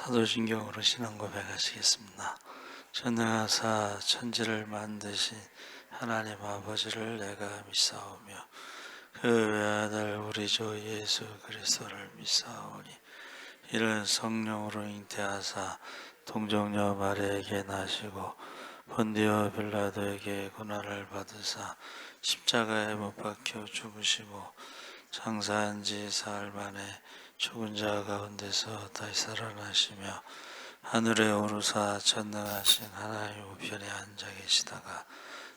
사도신경으로 신앙 고백하시겠습니다. 전능하사 천지를 만드신 하나님 아버지를 내가 믿사오며 그 외아들 우리 주 예수 그리스도를 믿사오니 이는 성령으로 잉태하사 동정녀 마리아에게 나시고 본디오 빌라도에게 고난을 받으사 십자가에 못 박혀 죽으시고 장사한 지 사흘 만에 죽은 자 가운데서 다시 살아나시며 하늘에 오르사 전능하신 하나님 우편에 앉아 계시다가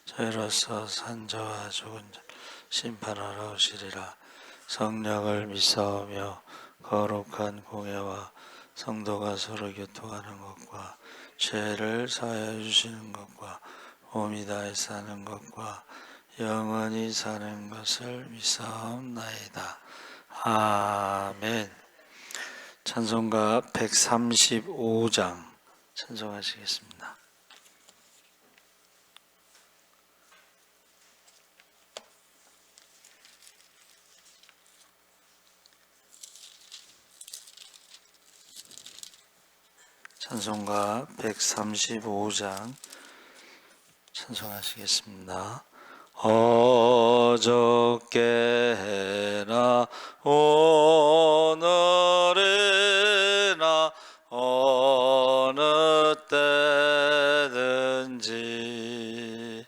저희로서 산자와 죽은 자 심판하러 오시리라. 성령을 믿사오며 거룩한 공예와 성도가 서로 교통하는 것과 죄를 사하여 주시는 것과 몸이 다해 사는 것과 영원히 사는 것을 믿사옵나이다. 아멘. 찬송가 135장 찬송하시겠습니다. 찬송가 135장 찬송하시겠습니다. 어저께나 오늘이나 어느 때든지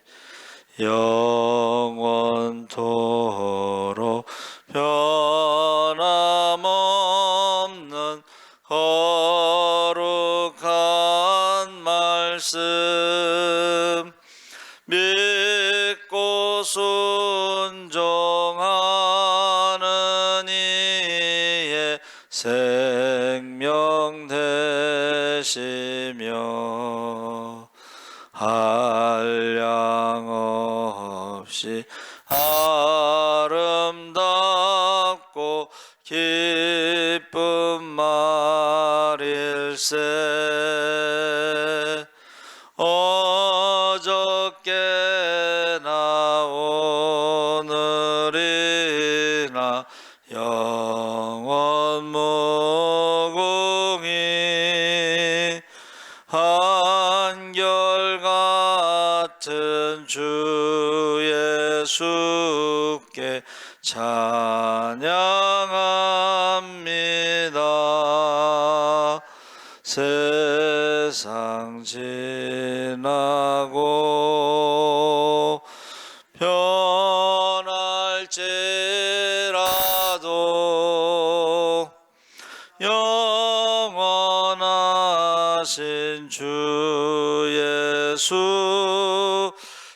영원토록 변함없는 거룩한 말씀 믿고 순종하는 이의 생명 되시며 한량 없이 아름답고 기쁜 말일세. 어저께나 오늘이나 영원 무궁히 한결같은 주 예수께 찬양합니다. 세상 지나고 변할지라도 영원하신 주 예수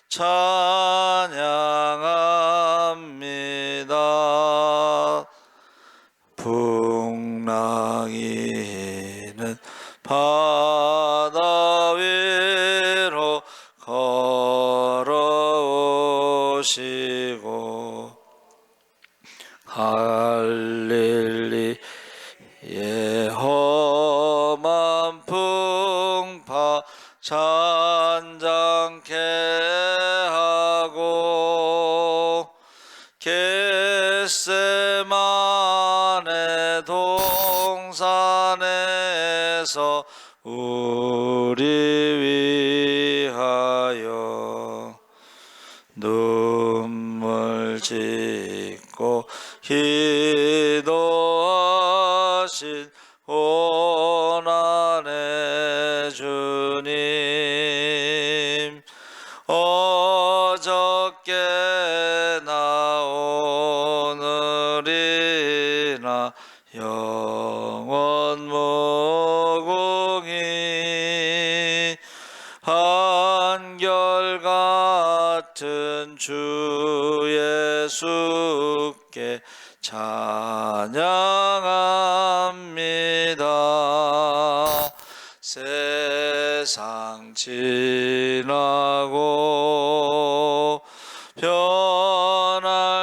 찬양합니다. 풍랑이는 바다 위로 걸어오시고 갈릴리의 험한 풍파 잔잔케 하고 겟세마네 동산에서 우리 위하여 눈물 짓고 기도하신 고난의 주님 어저께나 오늘이나 영원 무궁히 한결같은 주 예수께 찬양합니다. 세상 지나고 변할지라도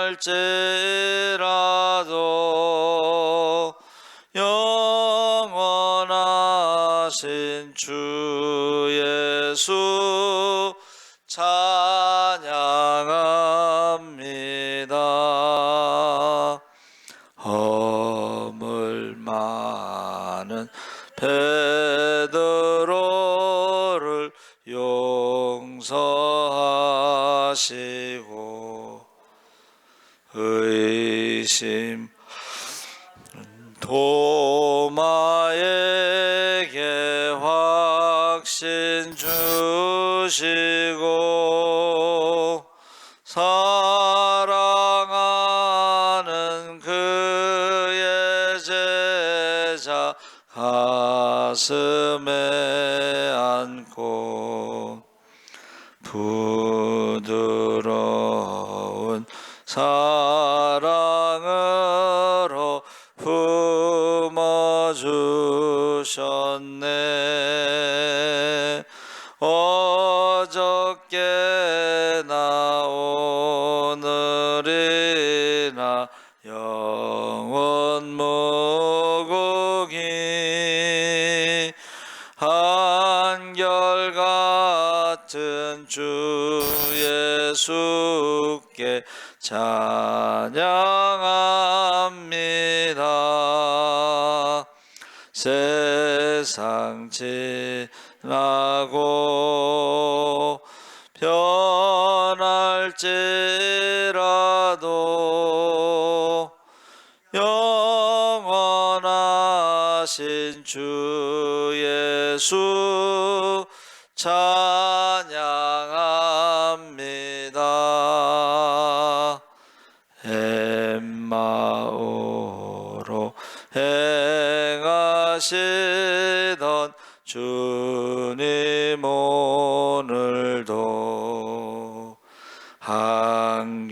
영원하신 주 예수 찬양합니다. 허물 많은 배 의심 도마에게 확신 주시고 사랑하는 그의 제자 가슴에 안고 부드러운 사랑으로 품어주셨네. 어저께나 오늘이나 영원 무궁히 한결같은 주 예수께 찬양합니다. 세상 지나고 변할지라도 영원하신 주 예수 찬양합니다. 엠마오로 행하시던 주님 오늘도 한결같이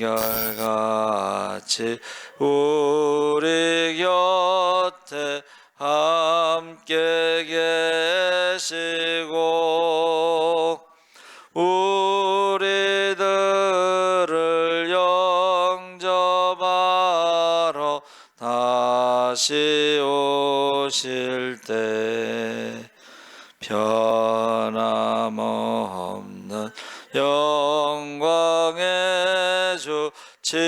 우리 곁에 함께 계시고 우리들을 영접하러 다시 오실 때 변함없는 영광의 주 진입해오리.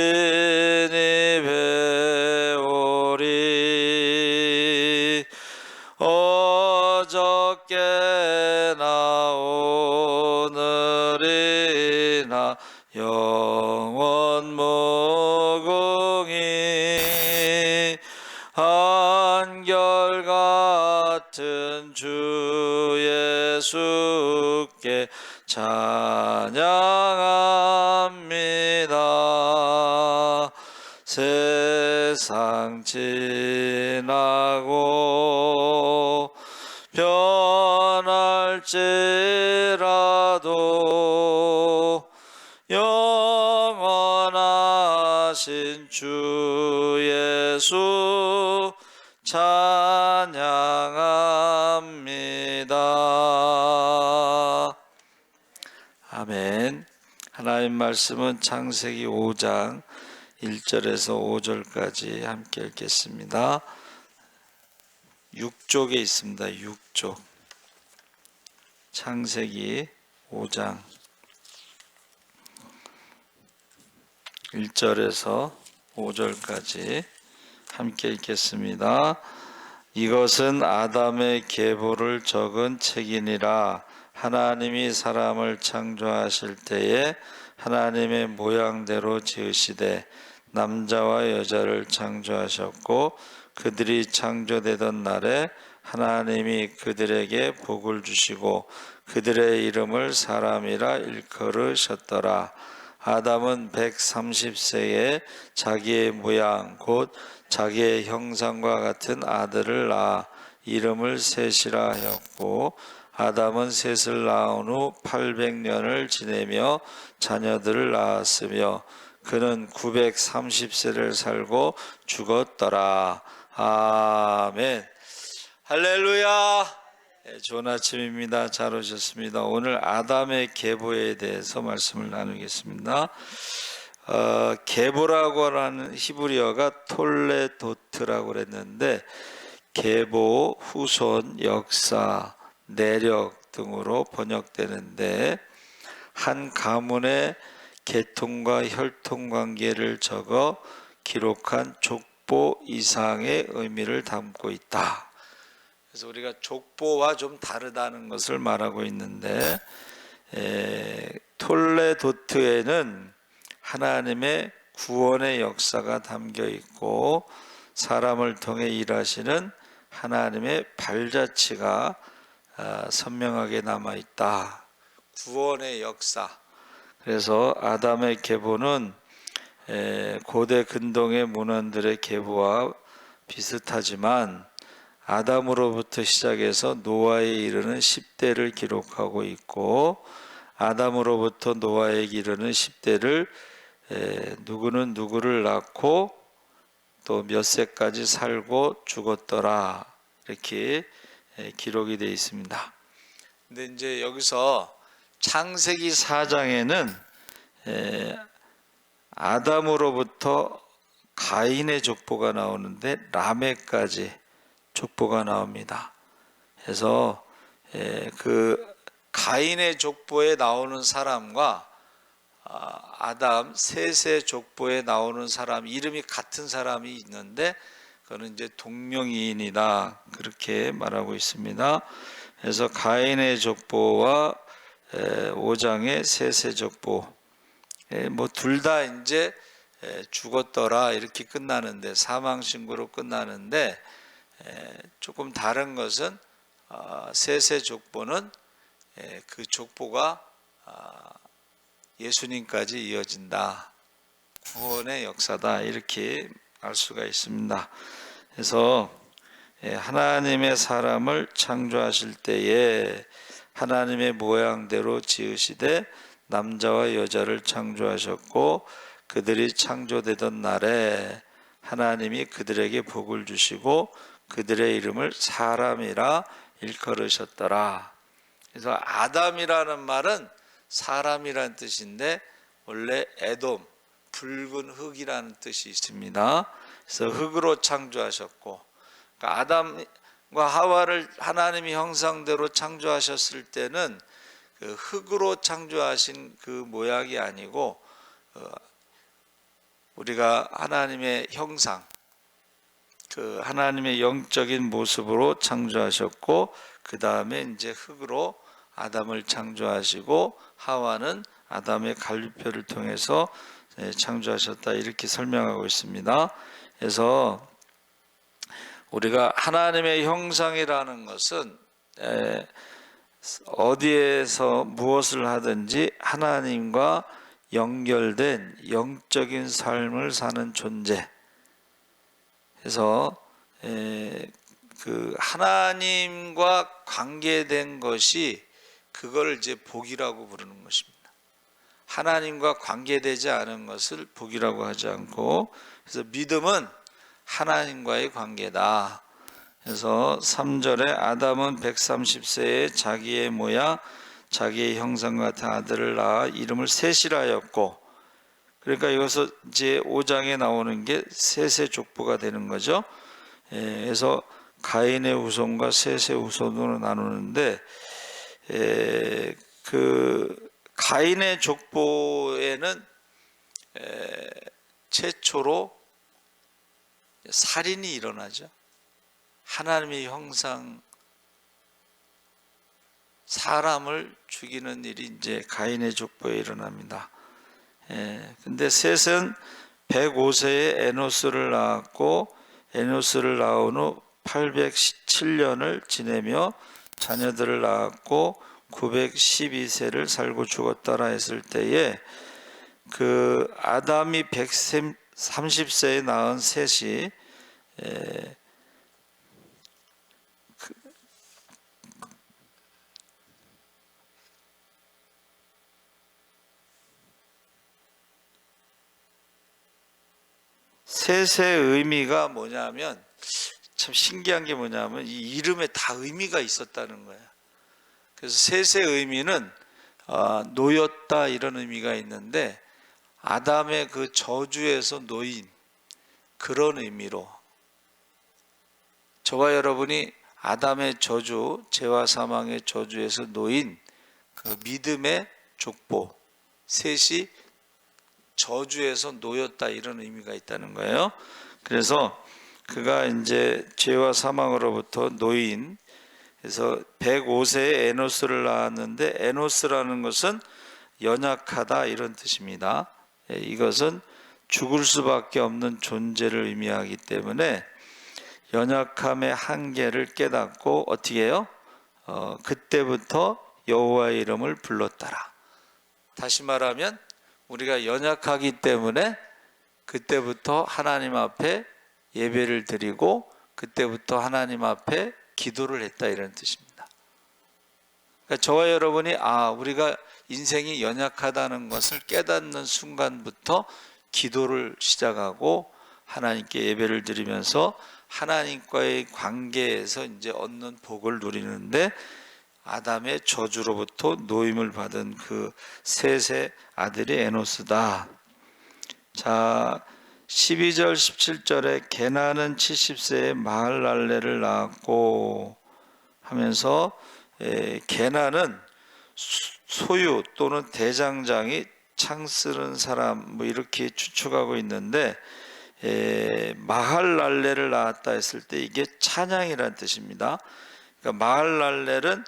어저께나 오늘이나 영원 무궁히 한결같은 주 예수께 찬양합니다. 세상 지나고 변할지라도 영원하신 주 예수 찬양합니다. 아멘. 하나님 말씀은 창세기 5장 1절에서 5절까지 함께 읽겠습니다. 6쪽에 있습니다. 6쪽. 창세기 5장 1절에서 5절까지 함께 읽겠습니다. 이것은 아담의 계보를 적은 책이니라. 하나님이 사람을 창조하실 때에 하나님의 모양대로 지으시되 남자와 여자를 창조하셨고 그들이 창조되던 날에 하나님이 그들에게 복을 주시고 그들의 이름을 사람이라 일컬으셨더라. 아담은 130세에 자기의 모양 곧 자기의 형상과 같은 아들을 낳아 이름을 셋이라 하였고 아담은 셋을 낳은 후 800년을 지내며 자녀들을 낳았으며 그는 930세를 살고 죽었더라. 아멘. 할렐루야. 좋은 아침입니다. 잘 오셨습니다. 오늘 아담의 계보에 대해서 말씀을 나누겠습니다. 계보라고 하는 히브리어가 톨레도트라고 그랬는데 계보, 후손, 역사, 내력 등으로 번역되는데 한 가문의 계통과 혈통 관계를 적어 기록한 족보 이상의 의미를 담고 있다. 그래서 우리가 족보와 좀 다르다는 것을 말하고 있는데 톨레도트에는 하나님의 구원의 역사가 담겨 있고 사람을 통해 일하시는 하나님의 발자취가 선명하게 남아 있다. 구원의 역사. 그래서 아담의 계보는 고대 근동의 문헌들의 계보와 비슷하지만 아담으로부터 시작해서 노아에 이르는 10대를 기록하고 있고 아담으로부터 노아에 이르는 10대를 누구는 누구를 낳고 또 몇 세까지 살고 죽었더라 이렇게 기록이 되어 있습니다. 근데 이제 여기서 창세기 4장에는 아담으로부터 가인의 족보가 나오는데 라멕까지 족보가 나옵니다. 그래서 그 가인의 족보에 나오는 사람과 아담 셋의 족보에 나오는 사람 이름이 같은 사람이 있는데 그거는 이제 동명이인이다 그렇게 말하고 있습니다. 그래서 가인의 족보와 5장의 셋의 족보 뭐 둘 다 이제 죽었더라 이렇게 끝나는데 사망 신고로 끝나는데 조금 다른 것은 셋의 족보는 그 족보가 예수님까지 이어진다. 구원의 역사다. 이렇게 알 수가 있습니다. 그래서 하나님의 사람을 창조하실 때에 하나님의 모양대로 지으시되 남자와 여자를 창조하셨고 그들이 창조되던 날에 하나님이 그들에게 복을 주시고 그들의 이름을 사람이라 일컬으셨더라. 그래서 아담이라는 말은 사람이라는 뜻인데 원래 에돔, 붉은 흙이라는 뜻이 있습니다. 그래서 흙으로 창조하셨고 그러니까 아담과 하와를 하나님의 형상대로 창조하셨을 때는 그 흙으로 창조하신 그 모양이 아니고 우리가 하나님의 형상, 그 하나님의 영적인 모습으로 창조하셨고 그 다음에 이제 흙으로 아담을 창조하시고 하와는 아담의 갈비뼈를 통해서 창조하셨다 이렇게 설명하고 있습니다. 그래서 우리가 하나님의 형상이라는 것은 어디에서 무엇을 하든지 하나님과 연결된 영적인 삶을 사는 존재. 그래서 그 하나님과 관계된 것이 그걸 이제 복이라고 부르는 것입니다. 하나님과 관계되지 않은 것을 복이라고 하지 않고 그래서 믿음은 하나님과의 관계다. 그래서 3절에 아담은 130세에 자기의 모양 자기의 형상 같은 아들을 낳아 이름을 셋이라 하였고 그러니까 이것은 이제 5장에 나오는 게 셋의 족보가 되는 거죠. 그래서 가인의 후손과 셋의 후손으로 나누는데 그 가인의 족보에는 최초로 살인이 일어나죠. 하나님의 형상 사람을 죽이는 일이 이제 가인의 족보에 일어납니다. 근데 셋은 105세에 에노스를 낳았고 에노스를 낳은 후 817년을 지내며 자녀들을 낳았고 912세를 살고 죽었더라 했을 때에 그 아담이 130세에 낳은 셋이 셋의 의미가 뭐냐면 참 신기한 게 뭐냐면 이 이름에 다 의미가 있었다는 거예요. 그래서 셋의 의미는 놓였다 이런 의미가 있는데 아담의 그 저주에서 놓인 그런 의미로 저와 여러분이 아담의 저주, 죄와 사망의 저주에서 놓인 그 믿음의 족보 셋이 저주에서 놓였다 이런 의미가 있다는 거예요. 그래서 그가 이제 죄와 사망으로부터 놓인 그래서 105세에 에노스를 낳았는데 에노스라는 것은 연약하다 이런 뜻입니다. 이것은 죽을 수밖에 없는 존재를 의미하기 때문에 연약함의 한계를 깨닫고 어떻게 해요? 그때부터 여호와의 이름을 불렀더라. 다시 말하면 우리가 연약하기 때문에 그때부터 하나님 앞에 예배를 드리고 그때부터 하나님 앞에 기도를 했다, 이런 뜻입니다. 그러니까 저와 여러분이 우리가 인생이 연약하다는 것을 깨닫는 순간부터 기도를 시작하고 하나님께 예배를 드리면서 하나님과의 관계에서 이제 얻는 복을 누리는데, 아담의 저주로부터 노임을 받은 그 셋의 아들이 에노스다. 자, 12절 17절에 게나는 70세에 마할랄레를 낳았고 하면서 게나는 소유 또는 대장장이 창쓰는 사람, 뭐 이렇게 추측하고 있는데, 마할랄레를 낳았다 했을 때 이게 찬양이라는 뜻입니다. 그러니까 마할랄렐은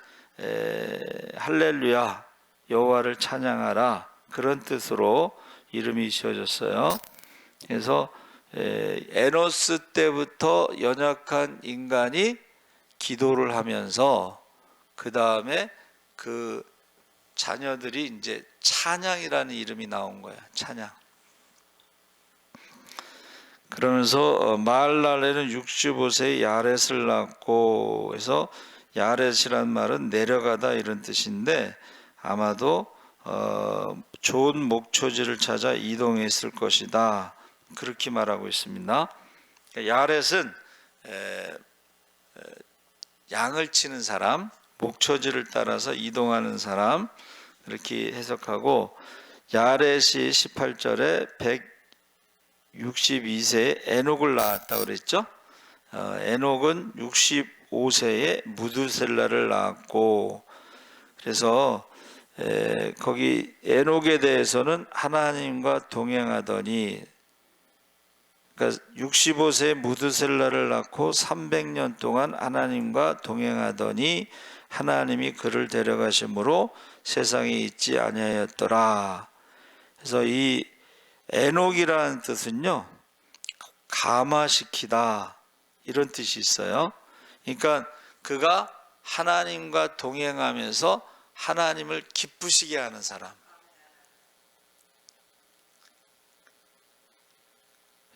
할렐루야, 여호와를 찬양하라, 그런 뜻으로 이름이 지어졌어요. 그래서 에노스 때부터 연약한 인간이 기도를 하면서 그 다음에 그 자녀들이 이제 찬양이라는 이름이 나온 거야. 찬양. 그러면서 마할랄렐은 65세에 야렛을 낳고 해서 야렛이란 말은 내려가다 이런 뜻인데, 아마도 좋은 목초지를 찾아 이동했을 것이다, 그렇게 말하고 있습니다. 야렛은 양을 치는 사람, 목초지를 따라서 이동하는 사람, 그렇게 해석하고, 야렛이 18절에 162세에 에녹을 낳았다고 그랬죠. 에녹은 65세에 무두셀라를 낳았고, 그래서 거기 에녹에 대해서는 하나님과 동행하더니, 그러니까 65세에 무두셀라를 낳고 300년 동안 하나님과 동행하더니 하나님이 그를 데려가심으로 세상에 있지 아니하였더라. 그래서 이 에녹이라는 뜻은요, 감화시키다, 이런 뜻이 있어요. 그러니까 그가 하나님과 동행하면서 하나님을 기쁘시게 하는 사람.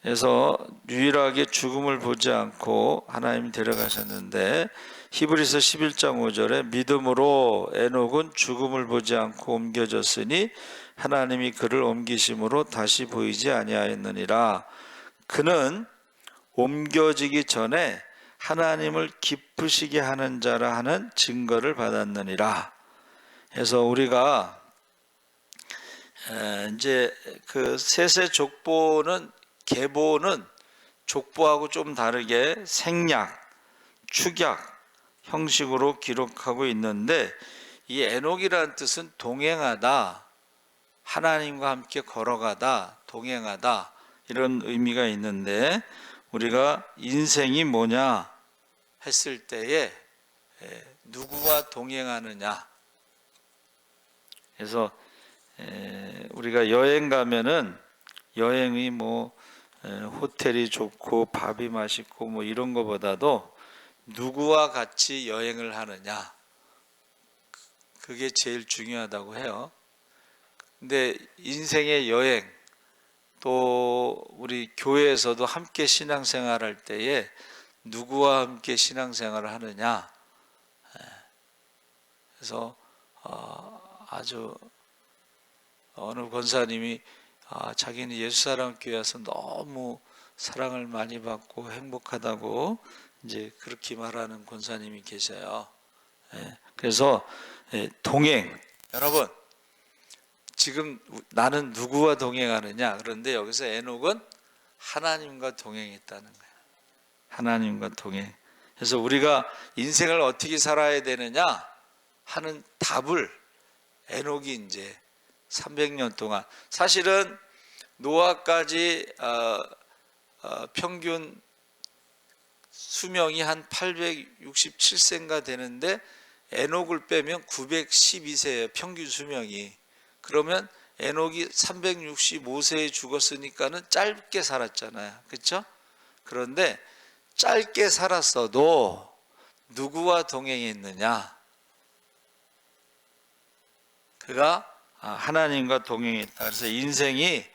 그래서 유일하게 죽음을 보지 않고 하나님이 데려가셨는데, 히브리서 11장 5절에 믿음으로 에녹은 죽음을 보지 않고 옮겨졌으니 하나님이 그를 옮기심으로 다시 보이지 아니하였느니라. 그는 옮겨지기 전에 하나님을 기쁘시게 하는 자라 하는 증거를 받았느니라. 그래서 우리가 이제 그 셋의 족보는, 계보는 족보하고 좀 다르게 생략, 축약 형식으로 기록하고 있는데, 이 에녹이라는 뜻은 동행하다, 하나님과 함께 걸어가다, 동행하다, 이런 의미가 있는데, 우리가 인생이 뭐냐 했을 때에 누구와 동행하느냐. 그래서 우리가 여행 가면은 여행이 뭐 호텔이 좋고 밥이 맛있고 뭐 이런 거보다도 누구와 같이 여행을 하느냐, 그게 제일 중요하다고 해요. 근데 인생의 여행, 또 우리 교회에서도 함께 신앙생활할 때에 누구와 함께 신앙생활을 하느냐. 그래서 아주 어느 권사님이 자기는 예수사랑교회 와서 너무 사랑을 많이 받고 행복하다고 이제 그렇게 말하는 권사님이 계셔요. 그래서 동행, 여러분 지금 나는 누구와 동행하느냐, 그런데 여기서 에녹은 하나님과 동행했다는 거예요. 하나님과 동행. 그래서 우리가 인생을 어떻게 살아야 되느냐 하는 답을 에녹이 이제 300년 동안, 사실은 노아까지 평균 수명이 한 867세인가 되는데 에녹을 빼면 912세예요, 평균 수명이. 그러면 에녹이 365세에 죽었으니까는 짧게 살았잖아요. 그렇죠? 그런데 짧게 살았어도 누구와 동행했느냐? 그가 하나님과 동행했다. 그래서 인생이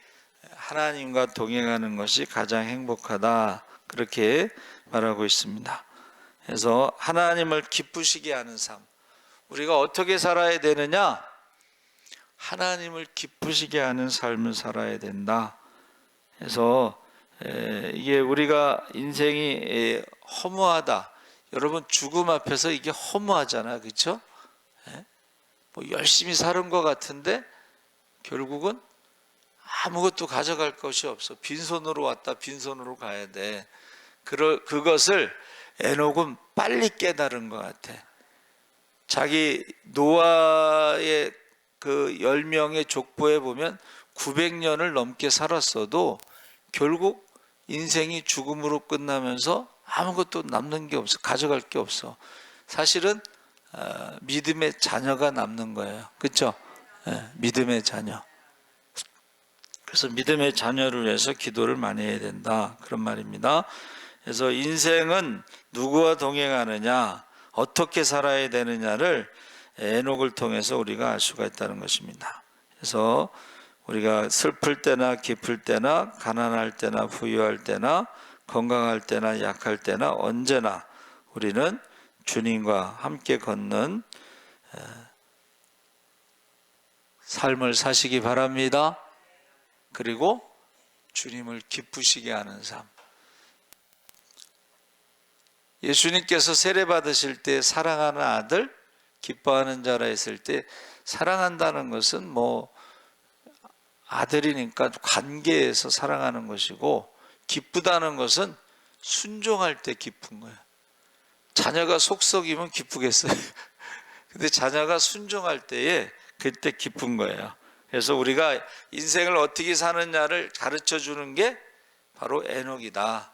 하나님과 동행하는 것이 가장 행복하다. 그렇게 말하고 있습니다. 그래서 하나님을 기쁘시게 하는 삶. 우리가 어떻게 살아야 되느냐? 하나님을 기쁘시게 하는 삶을 살아야 된다. 그래서 이게 우리가 인생이 허무하다. 여러분 죽음 앞에서 이게 허무하잖아요. 그렇죠? 뭐 열심히 사는 것 같은데 결국은 아무것도 가져갈 것이 없어. 빈손으로 왔다 빈손으로 가야 돼. 그것을 에녹은 빨리 깨달은 것 같아. 자기 노아의 그 10명의 족보에 보면 900년을 넘게 살았어도 결국 인생이 죽음으로 끝나면서 아무것도 남는 게 없어. 가져갈 게 없어. 사실은 믿음의 자녀가 남는 거예요. 그렇죠? 믿음의 자녀. 그래서 믿음의 자녀를 위해서 기도를 많이 해야 된다. 그런 말입니다. 그래서 인생은 누구와 동행하느냐, 어떻게 살아야 되느냐를 에녹을 통해서 우리가 알 수가 있다는 것입니다. 그래서 우리가 슬플 때나 기쁠 때나 가난할 때나 부유할 때나 건강할 때나 약할 때나 언제나 우리는 주님과 함께 걷는 삶을 사시기 바랍니다. 그리고 주님을 기쁘시게 하는 삶. 예수님께서 세례 받으실 때 사랑하는 아들, 기뻐하는 자라 했을 때 사랑한다는 것은 뭐 아들이니까 관계에서 사랑하는 것이고, 기쁘다는 것은 순종할 때 기쁜 거예요. 자녀가 속썩이면 기쁘겠어요? 근데 자녀가 순종할 때에 그때 기쁜 거예요. 그래서 우리가 인생을 어떻게 사느냐를 가르쳐 주는 게 바로 에녹이다.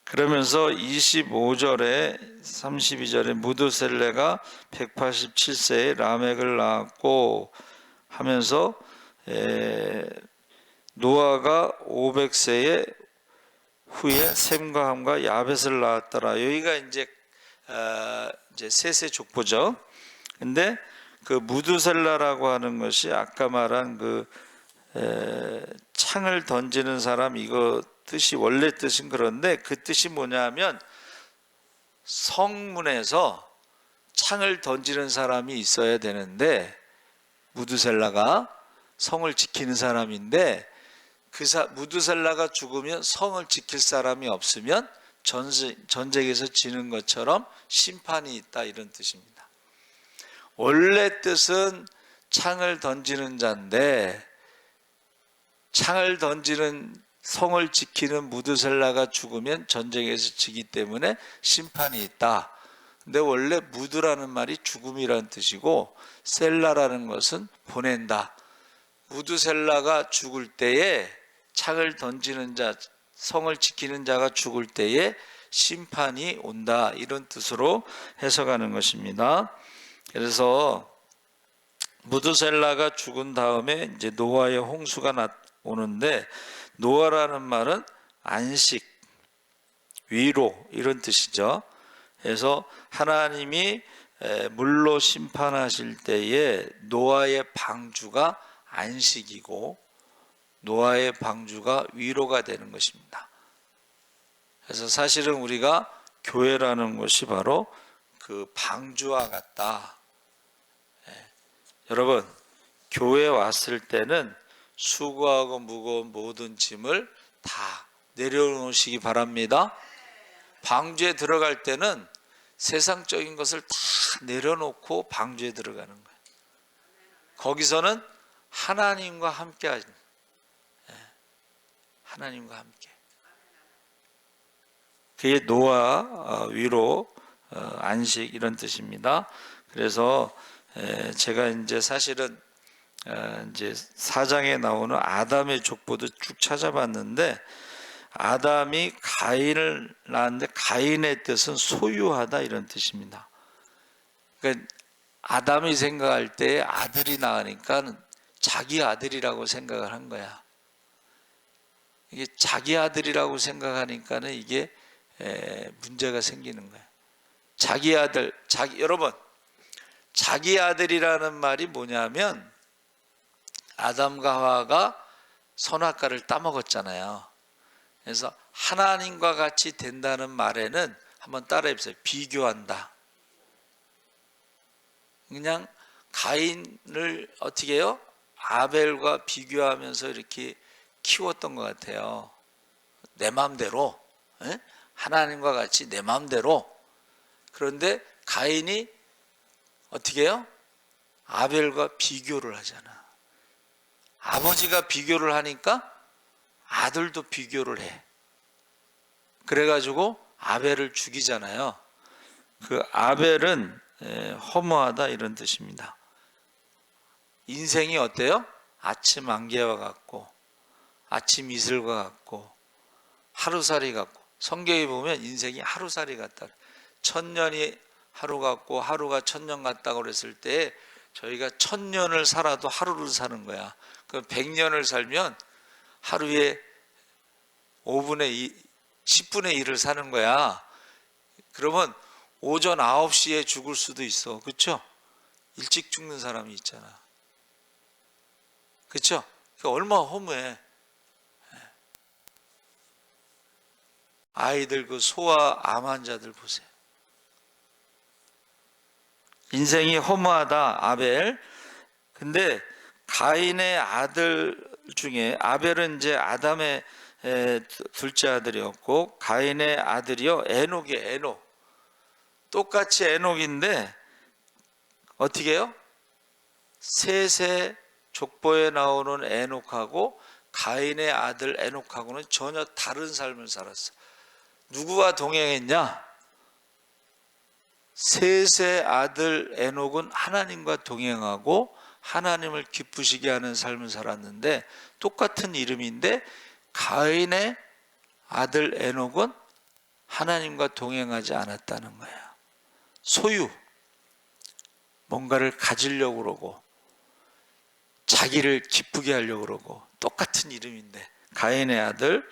그러면서 25절에 32절에 무드셀레가 187세에 라멕을 낳았고 하면서 노아가 500세에 후에 셈과 함과 야벳을 낳았더라. 여기가 이제 셋의 족보죠. 근데 그 무드셀라라고 하는 것이 아까 말한 그 창을 던지는 사람, 이거 뜻이 원래 뜻은 그런데 그 뜻이 뭐냐면 성문에서 창을 던지는 사람이 있어야 되는데, 무드셀라가 성을 지키는 사람인데 무드셀라가 죽으면 성을 지킬 사람이 없으면 전쟁에서 지는 것처럼 심판이 있다, 이런 뜻입니다. 원래 뜻은 창을 던지는 자인데 창을 던지는 성을 지키는 무드셀라가 죽으면 전쟁에서 지기 때문에 심판이 있다. 근데 원래 무드라는 말이 죽음이라는 뜻이고 셀라라는 것은 보낸다. 무드셀라가 죽을 때에 창을 던지는 자, 성을 지키는 자가 죽을 때에 심판이 온다, 이런 뜻으로 해석하는 것입니다. 그래서 무드셀라가 죽은 다음에 이제 노아의 홍수가 오는데, 노아라는 말은 안식, 위로, 이런 뜻이죠. 그래서 하나님이 물로 심판하실 때에 노아의 방주가 안식이고 노아의 방주가 위로가 되는 것입니다. 그래서 사실은 우리가 교회라는 것이 바로 그 방주와 같다. 여러분, 교회에 왔을 때는 수고하고 무거운 모든 짐을 다 내려놓으시기 바랍니다. 방주에 들어갈 때는 세상적인 것을 다 내려놓고 방주에 들어가는 거예요. 거기서는 하나님과 함께 하는, 하나님과 함께. 그게 노아, 위로, 안식, 이런 뜻입니다. 그래서 제가 이제 사실은 이제 4장에 나오는 아담의 족보도 쭉 찾아봤는데, 아담이 가인을 낳았는데 가인의 뜻은 소유하다, 이런 뜻입니다. 그러니까 아담이 생각할 때 아들이 낳으니까 자기 아들이라고 생각을 한 거야. 이게 자기 아들이라고 생각하니까는 이게 문제가 생기는 거야. 자기 아들, 여러분, 자기 아들이라는 말이 뭐냐면 아담과 하와가 선악과를 따먹었잖아요. 그래서 하나님과 같이 된다는 말에는 한번 따라해보세요. 비교한다. 그냥 가인을 어떻게 해요? 아벨과 비교하면서 이렇게 키웠던 것 같아요. 내 마음대로, 하나님과 같이 내 마음대로. 그런데 가인이 어떻게 해요? 아벨과 비교를 하잖아. 아버지가 비교를 하니까 아들도 비교를 해. 그래가지고 아벨을 죽이잖아요. 그 아벨은 허무하다 이런 뜻입니다. 인생이 어때요? 아침 안개와 같고 아침 이슬과 같고 하루살이 같고, 성경에 보면 인생이 하루살이 같다. 1000년이 하루 같고 하루가 1000년 같다고 그랬을 때 저희가 1000년을 살아도 하루를 사는 거야. 그럼 100년을 살면 하루에 5분의 2, 10분의 1을 사는 거야. 그러면 오전 9시에 죽을 수도 있어. 그렇죠? 일찍 죽는 사람이 있잖아. 그렇죠? 얼마나 허무해. 아이들 그 소아 암 환자들 보세요. 인생이 허무하다 아벨. 근데 가인의 아들 중에 아벨은 이제 아담의 둘째 아들이었고 가인의 아들이요 에녹이에요. 에녹. 똑같이 에녹인데 어떻게 해요? 셋의 족보에 나오는 에녹하고 가인의 아들 에녹하고는 전혀 다른 삶을 살았어. 누구와 동행했냐? 셋의 아들 에녹은 하나님과 동행하고 하나님을 기쁘시게 하는 삶을 살았는데 똑같은 이름인데 가인의 아들 에녹은 하나님과 동행하지 않았다는 거야. 소유, 뭔가를 가지려고 그러고 자기를 기쁘게 하려고 그러고 똑같은 이름인데 가인의 아들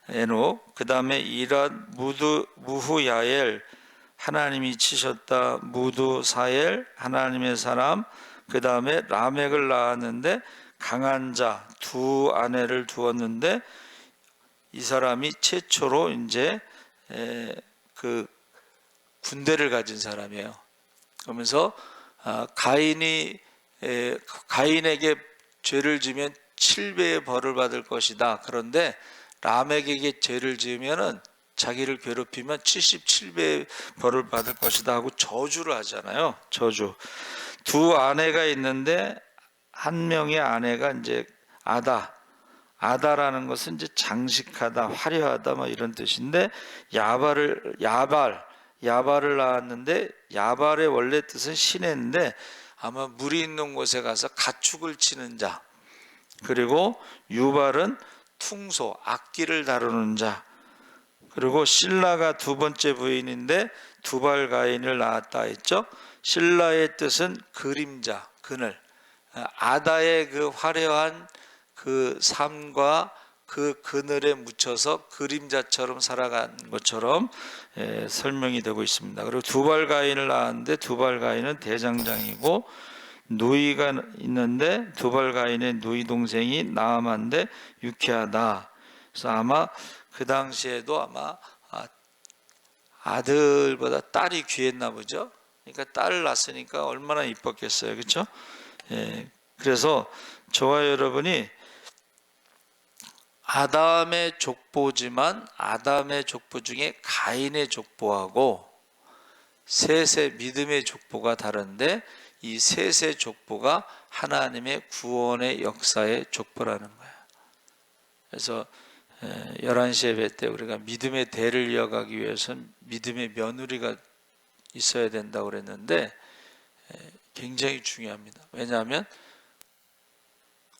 에녹, 그 다음에 이랏, 무후야엘 하나님이 치셨다. 무두사엘 하나님의 사람, 그 다음에 라멕을 낳았는데 강한 자 두 아내를 두었는데 이 사람이 최초로 이제 그 군대를 가진 사람이에요. 그러면서 가인에게 죄를 지면 7배의 벌을 받을 것이다. 그런데 라멕에게 죄를 지으면은 자기를 괴롭히면 77배의 벌을 받을 것이다 하고 저주를 하잖아요. 저주. 두 아내가 있는데 한 명의 아내가 이제 아다라는 것은 이제 장식하다, 화려하다 뭐 이런 뜻인데 야발을 낳았는데 야발의 원래 뜻은 시내인데 아마 물이 있는 곳에 가서 가축을 치는 자. 그리고 유발은 퉁소, 악기를 다루는 자. 그리고 실라가 두 번째 부인인데 두발 가인을 낳았다 했죠. 실라의 뜻은 그림자, 그늘. 아다의 그 화려한 그 삶과 그 그늘에 묻혀서 그림자처럼 살아간 것처럼 설명이 되고 있습니다. 그리고 두발 가인을 낳았는데 두발 가인은 대장장이고 누이가 있는데 두발 가인의 누이 동생이 나아만데 유쾌하다. 그래서 아마 그 당시에도 아마 아들보다 딸이 귀했나 보죠. 그러니까 딸을 낳았으니까 얼마나 이뻤겠어요, 그렇죠? 그래서 저와 여러분이 아담의 족보지만 아담의 족보 중에 가인의 족보하고 셋의 믿음의 족보가 다른데 이 셋의 족보가 하나님의 구원의 역사의 족보라는 거예요. 그래서 11시 예배 때 우리가 믿음의 대를 이어가기 위해서는 믿음의 며느리가 있어야 된다고 그랬는데 굉장히 중요합니다. 왜냐하면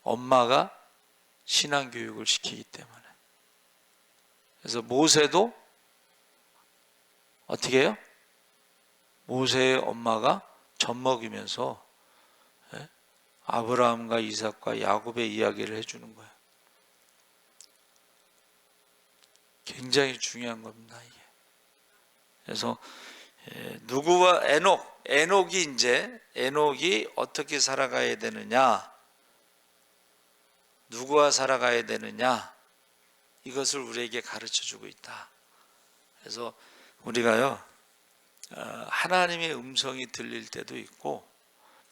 엄마가 신앙교육을 시키기 때문에. 그래서 모세도 어떻게 해요? 모세의 엄마가 젖 먹이면서 아브라함과 이삭과 야곱의 이야기를 해주는 거예요. 굉장히 중요한 겁니다, 이게. 그래서 누구와 에녹이 어떻게 살아가야 되느냐, 누구와 살아가야 되느냐, 이것을 우리에게 가르쳐 주고 있다. 그래서 우리가요, 하나님의 음성이 들릴 때도 있고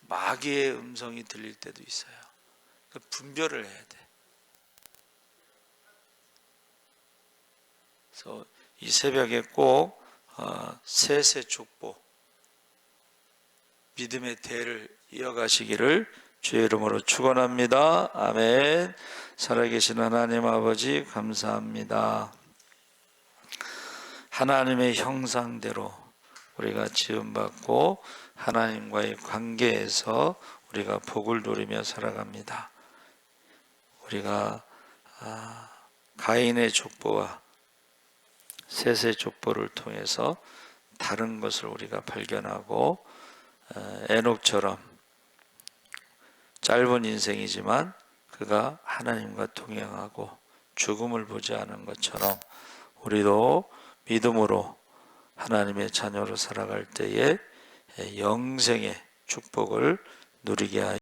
마귀의 음성이 들릴 때도 있어요. 분별을 해야 돼. 그래서 이 새벽에 꼭 셋의 족보, 믿음의 대를 이어가시기를 주의 이름으로 축원합니다. 아멘. 살아계신 하나님 아버지 감사합니다. 하나님의 형상대로 우리가 지음받고 하나님과의 관계에서 우리가 복을 누리며 살아갑니다. 우리가 가인의 족보와 셋의 족보를 통해서 다른 것을 우리가 발견하고 에녹처럼 짧은 인생이지만 그가 하나님과 동행하고 죽음을 보지 않은 것처럼 우리도 믿음으로 하나님의 자녀로 살아갈 때에 영생의 축복을 누리게 하여